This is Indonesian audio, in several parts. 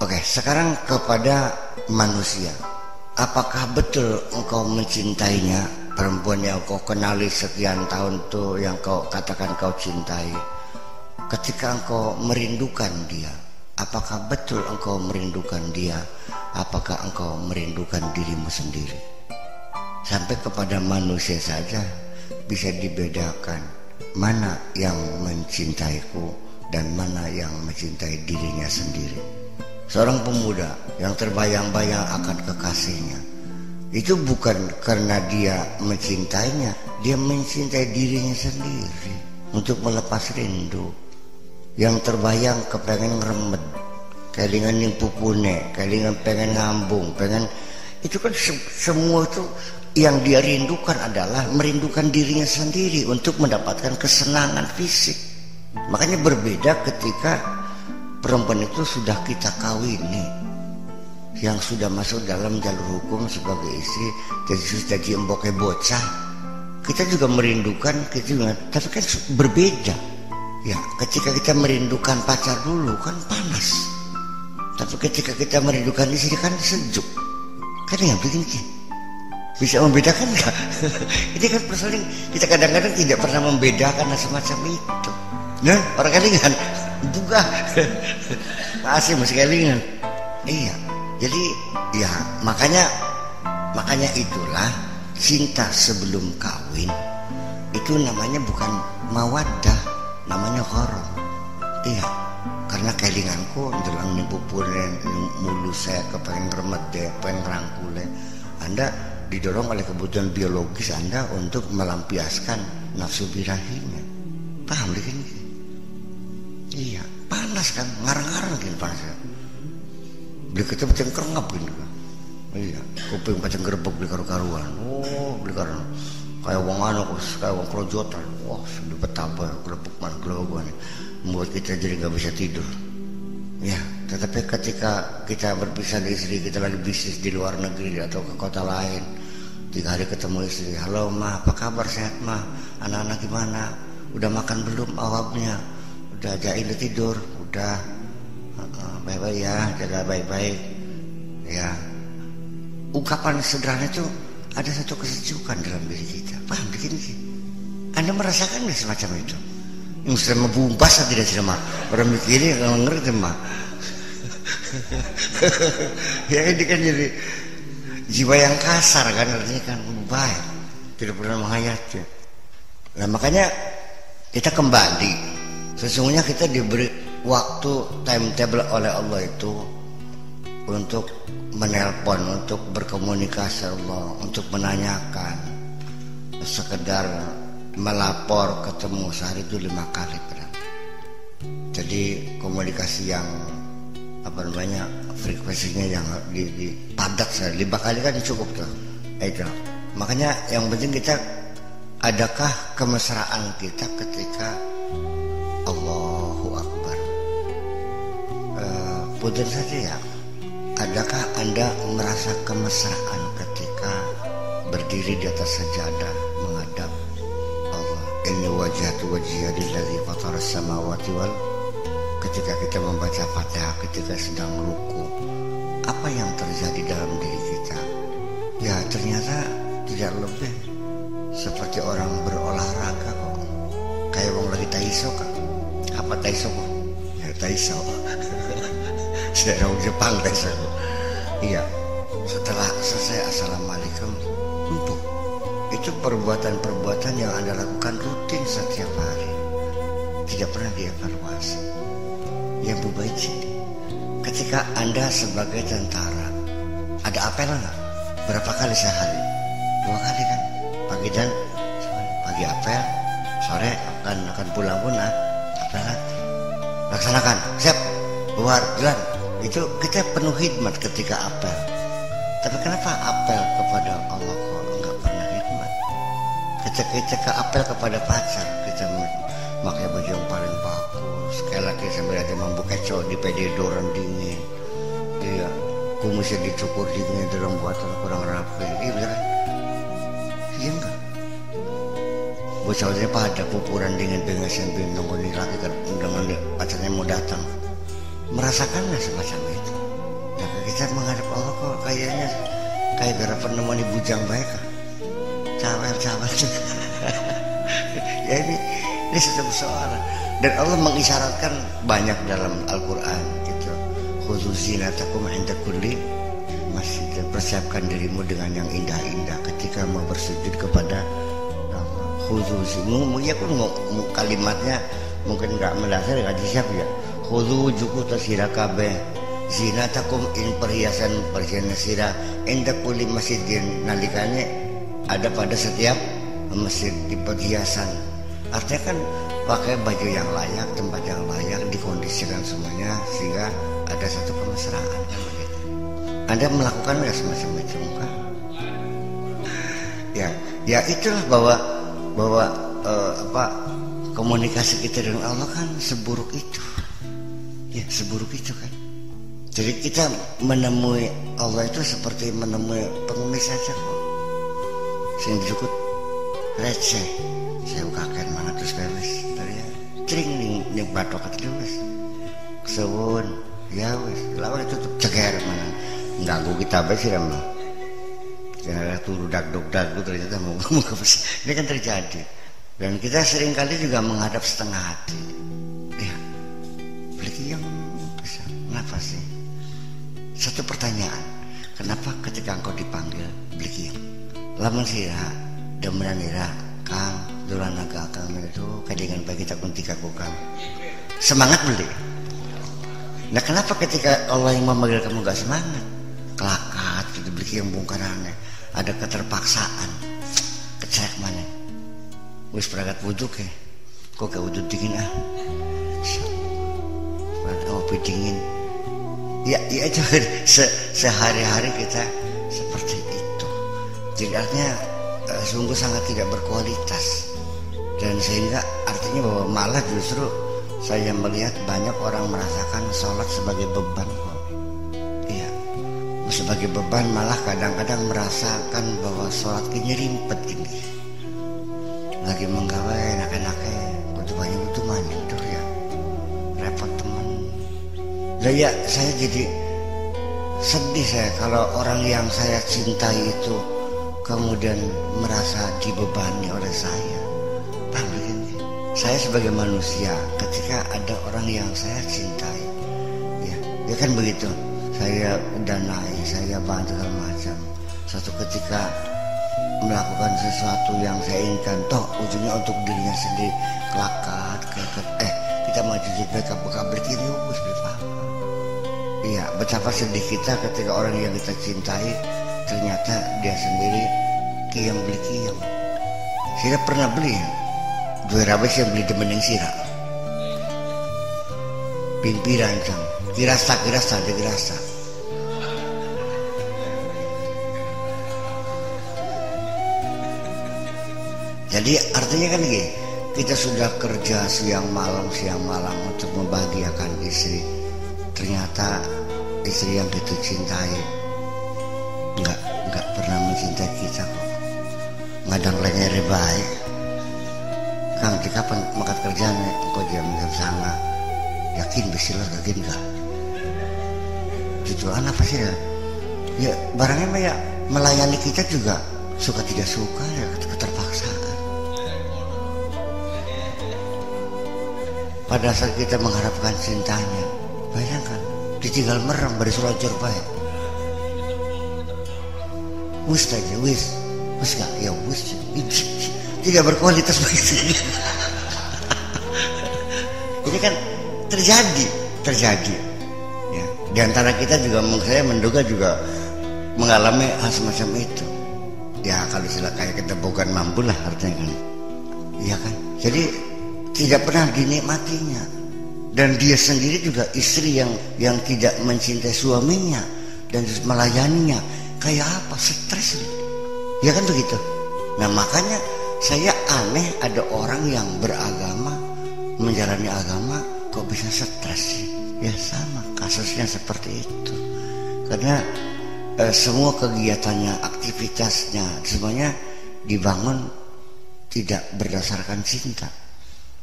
Oke, sekarang kepada manusia. Apakah betul engkau mencintainya, perempuan yang kau kenali sekian tahun tuh, yang kau katakan kau cintai? Ketika engkau merindukan dia, apakah betul engkau merindukan dia? Apakah engkau merindukan dirimu sendiri? Sampai kepada manusia saja bisa dibedakan mana yang mencintaiku dan mana yang mencintai dirinya sendiri. Seorang pemuda yang terbayang-bayang akan kekasihnya, itu bukan karena dia mencintainya, dia mencintai dirinya sendiri untuk melepas rindu. Yang terbayang kepengen ngeremet, kelingan yang pupune, kelingan pengen ngambung, pengen itu kan semua itu yang dia rindukan adalah merindukan dirinya sendiri untuk mendapatkan kesenangan fisik. Makanya berbeda ketika perempuan itu sudah kita kawini, yang sudah masuk dalam jalur hukum sebagai istri, jadi emboknya bocah. Kita juga merindukan, kita juga, tapi kan berbeda. Ya, ketika kita merindukan pacar dulu kan panas, tapi ketika kita merindukan istri kan sejuk. Kan yang bikin bisa membedakan nggak? Ini kan persoalan kita kadang-kadang tidak pernah membedakan semacam itu. Nah, orang kelingan buka masih kelingan. Iya, jadi ya makanya itulah cinta sebelum kawin itu namanya bukan mawaddah, namanya gharam. Iya, karena kelinganku ndelang ning pupulen mulu saya kepengen remet deh, pengen rangkule. Anda didorong oleh kebutuhan biologis Anda untuk melampiaskan nafsu birahinya. Paham kan? Iya, panas kan, ngarang-ngarang kan panas. Beli ketemu cengkerngap gitu kan. Iya, kuping macam gerbek beli karu-karuan. Oh, beli karuan. Kayak wong kayak wong krojotan. Wah, sudah betapa gerbek man gelogan. Membuat kita jadi nggak bisa tidur. Ya, tetapi ketika kita berpisah dari istri, kita lagi bisnis di luar negeri atau ke kota lain, 3 hari ketemu istri, halo ma, apa kabar, sehat ma, anak-anak gimana, udah makan belum awalnya, udah ajakin udah tidur, udah baik-baik ya, jaga baik-baik ya. Ungkapan sederhana itu ada satu kesejukan dalam diri kita. Paham begini sih? Anda merasakan nggak semacam itu? Yang sudah membumpas atau tidak sih mah? Orang mikirin nggak ngerti mah. Ya ini kan jadi jiwa yang kasar kan, artinya kan baik, tidak pernah menghayati. Nah makanya kita kembali, sesungguhnya kita diberi waktu timetable oleh Allah itu untuk menelpon, untuk berkomunikasi Allah, untuk menanyakan, sekedar melapor, ketemu sehari itu 5 kali pernah. Jadi komunikasi yang frekuensinya yang di padat sekali, 5 kali kan cukup tuh. Itu makanya yang penting kita, adakah kemesraan kita ketika Allahu Akbar? Punten saja ya, adakah Anda merasa kemesraan ketika berdiri di atas sajadah menghadap Allah? Inni wajhatu wajhiya lillazi fatara samawati wal. Ketika kita membaca Fatihah, ketika sedang ruku, apa yang terjadi dalam diri kita? Ya ternyata tidak lebih seperti orang berolahraga kok. Kayak orang lagi taiso kan? Apa taiso kok? Ya taiso. Saya orang Jepang taiso. Iya. Setelah selesai assalamualaikum, empuk. Itu perbuatan-perbuatan yang Anda lakukan rutin setiap hari, tidak pernah dievaluasi. Yang berbaik ketika Anda sebagai tentara, ada apel nggak? Berapa kali sehari? 2 kali kan? Pagi dan sore. Pagi apel, sore akan pulang pun apel lagi. Laksanakan, siap, keluar, jalan. Itu kita penuh hikmat ketika apel. Tapi kenapa apel kepada Allah kok nggak pernah hikmat? Ketika apel kepada pacar, kita pakai baju yang paling bagus, sekali lagi sambil ada mampu kecok di PD dorong dingin, iya, kumisnya dicukur dingin dalam buatan kurang rapi, iya bener kan? Iya enggak? Bocahnya pada pupuran dingin pengen nunggu nih lagi kan, dengan pacarnya mau datang, merasakannya semacam itu. kita menghadap Allah kok kayaknya kayak gara penemuan bujang baik kan, cawer juga. Ya ini satu persoalan. Dan Allah mengisyaratkan banyak dalam Al-Quran gitu. Khudzu zinatakum 'inda kulli masjid, persiapkan dirimu dengan yang indah-indah ketika mau bersujud kepada Allah. Khudzu kalimatnya mungkin nggak mendasar nggak disiap ya. Khudzu juku tasira kabeh zinatakum in perhiasan sira inda kulli masjidin, nalikane ada pada setiap masjid di perhiasan. Artinya kan pakai baju yang layak, tempat yang layak, dikondisikan semuanya sehingga ada satu kemesraan kan begitu. Anda melakukan nggak semacam itu kan? Ya itulah bahwa komunikasi kita dengan Allah kan seburuk itu. Ya seburuk itu kan. Jadi kita menemui Allah itu seperti menemui pengemis saja kok. Sing disebut receh. Saya kaget mana terus beres dari cering ning batok kata wis sewun ya wis lawan tutup ceger mana ganggu kita bae sih mah karena turu dagdog ternyata mau ke ini kan terjadi. Dan kita sering kali juga menghadap setengah hati ya beli yang bisa kenapa sih satu pertanyaan, kenapa ketika engkau dipanggil beli yang lamun sira demenan ira Kang Duranaga Kang itu kadangan bagi tak kuntika kukang semangat beli. Nah kenapa ketika Allah yang memanggil kamu gak semangat, kelakat gitu beli yang bongkarannya, ada keterpaksaan, kecerek mana? Wis peragat wudhu ke, kok gak wudhu dingin peragat ngopi dingin. Ya itu sehari-hari kita seperti itu. Jadi artinya sungguh sangat tidak berkualitas, dan sehingga artinya bahwa malah justru saya melihat banyak orang merasakan sholat sebagai beban kok. Iya, sebagai beban, malah kadang-kadang merasakan bahwa sholat ini rimpet gini. Lagi menggawe enak-enaknya butuh banyak butuh mana itu ya repot teman. Lah ya saya jadi sedih saya kalau orang yang saya cintai itu kemudian merasa dibebani oleh saya. Paham begini? Saya sebagai manusia ketika ada orang yang saya cintai, ya kan begitu. Saya udah naik, saya bantu segala macam. Suatu ketika melakukan sesuatu yang saya inginkan, toh ujungnya untuk dirinya sendiri, kelakat, kita maju juga kabel kiri, us berapa? Iya, betapa sedih kita ketika orang yang kita cintai ternyata dia sendiri kiam beli kiam. Sira pernah beli dua rabes yang beli demening sira pimpiran cang kirasa. Jadi artinya kan gini, kita sudah kerja siang malam untuk membahagiakan istri, ternyata istri yang kita cintai nggak pernah mencintai kita kok. Ngadang lengere baik. Kang di kapan makat kerjanya engkau jam sana yakin besilah yakin gak tujuan apa sih ya barangnya mah ya melayani kita juga suka tidak suka ya keterpaksaan. Pada saat kita mengharapkan cintanya, bayangkan ditinggal merem bari surajur baik. Wis aja wis gak ya wis tidak berkualitas begitu. Ini kan terjadi ya. Di antara kita juga saya menduga juga mengalami hal semacam itu ya. Kalau istilah kayak kita bukan mampu lah artinya kan, iya kan. Jadi tidak pernah dinikmatinya, dan dia sendiri juga istri yang tidak mencintai suaminya dan melayaninya kayak apa, stres ya kan begitu. Nah makanya saya aneh ada orang yang beragama, menjalani agama kok bisa stres sih. Ya sama kasusnya seperti itu, karena semua kegiatannya, aktivitasnya semuanya dibangun tidak berdasarkan cinta.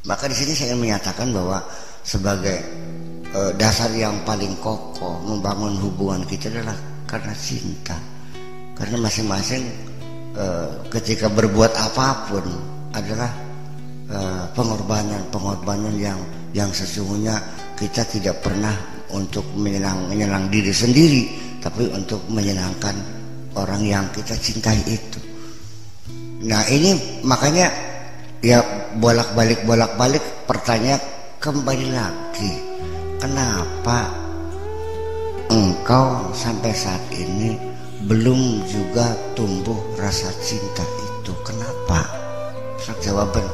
Maka di sini saya menyatakan bahwa sebagai dasar yang paling kokoh membangun hubungan kita adalah karena cinta. Karena masing-masing ketika berbuat apapun adalah pengorbanan yang sesungguhnya kita tidak pernah untuk menyenang diri sendiri, tapi untuk menyenangkan orang yang kita cintai itu. Nah ini makanya ya bolak-balik pertanyaan kembali lagi, kenapa engkau sampai saat ini belum juga tumbuh rasa cinta itu? Kenapa? Jawaban